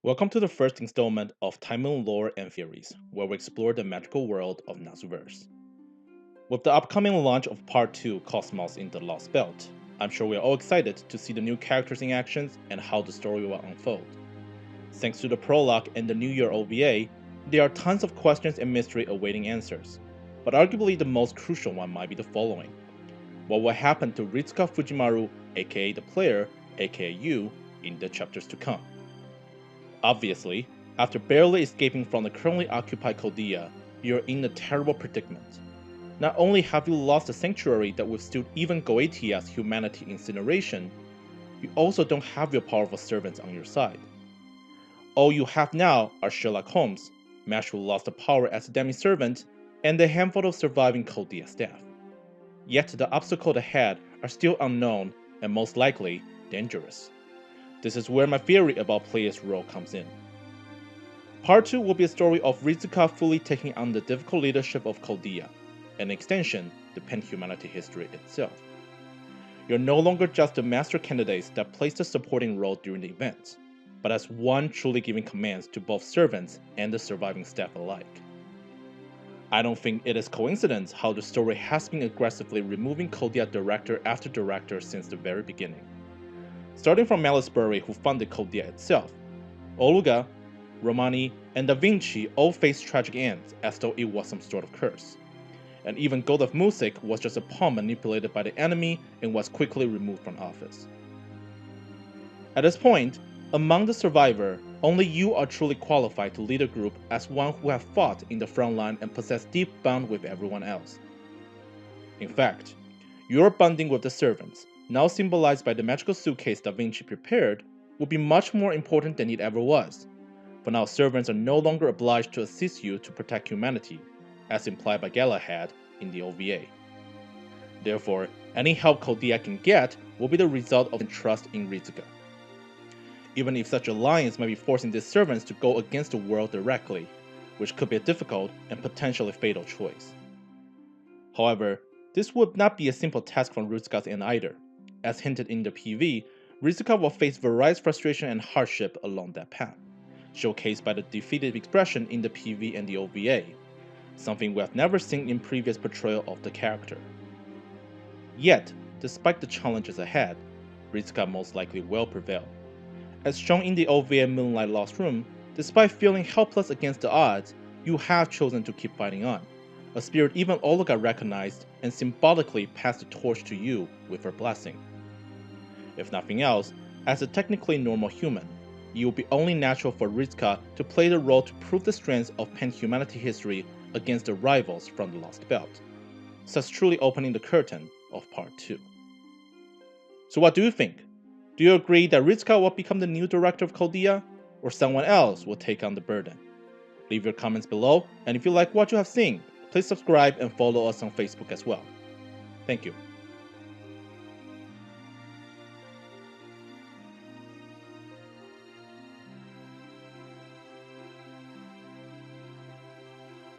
Welcome to the first installment of Timon Lore and Theories, where we explore the magical world of Nasuverse. With the upcoming launch of Part 2 Cosmos in the Lost Belt, I'm sure we are all excited to see the new characters in action and how the story will unfold. Thanks to the prologue and the New Year OVA, there are tons of questions and mystery awaiting answers, but arguably the most crucial one might be the following. What will happen to Ritsuka Fujimaru, aka the player, aka you, in the chapters to come? Obviously, after barely escaping from the currently occupied Chaldea, you're in a terrible predicament. Not only have you lost the sanctuary that withstood even Goetia's humanity incineration, you also don't have your powerful servants on your side. All you have now are Sherlock Holmes, matched who lost the power as a demi-servant, and a handful of surviving Chaldea staff. Yet the obstacles ahead are still unknown and most likely dangerous. This is where my theory about players' role comes in. Part 2 will be a story of Ritsuka fully taking on the difficult leadership of Chaldea, an extension, the pan-humanity history itself. You're no longer just the master candidates that plays the supporting role during the event, but as one truly giving commands to both servants and the surviving staff alike. I don't think it is coincidence how the story has been aggressively removing Chaldea director after director since the very beginning. Starting from Malisbury, who funded Chaldea itself, Oluga, Romani, and Da Vinci all faced tragic ends as though it was some sort of curse. And even Godov Musik was just a pawn manipulated by the enemy and was quickly removed from office. At this point, among the survivors, only you are truly qualified to lead a group as one who have fought in the front line and possess deep bond with everyone else. In fact, your bonding with the servants, now symbolized by the magical suitcase Da Vinci prepared, will be much more important than it ever was, for now servants are no longer obliged to assist you to protect humanity, as implied by Galahad in the OVA. Therefore, any help Chaldea can get will be the result of trust in Ritsuka. Even if such alliance might be forcing these servants to go against the world directly, which could be a difficult and potentially fatal choice. However, this would not be a simple task from Ritsuka's end either. As hinted in the PV, Ritsuka will face various frustration and hardship along that path, showcased by the defeated expression in the PV and the OVA, something we have never seen in previous portrayal of the character. Yet, despite the challenges ahead, Ritsuka most likely will prevail. As shown in the OVA Moonlight Lost Room, despite feeling helpless against the odds, you have chosen to keep fighting on, a spirit even Olga recognized and symbolically passed the torch to you with her blessing. If nothing else, as a technically normal human, it will be only natural for Ritsuka to play the role to prove the strengths of pan-humanity history against the rivals from the Lost Belt, thus truly opening the curtain of Part 2. So what do you think? Do you agree that Ritsuka will become the new director of Chaldea, or someone else will take on the burden? Leave your comments below, and if you like what you have seen, please subscribe and follow us on Facebook as well. Thank you.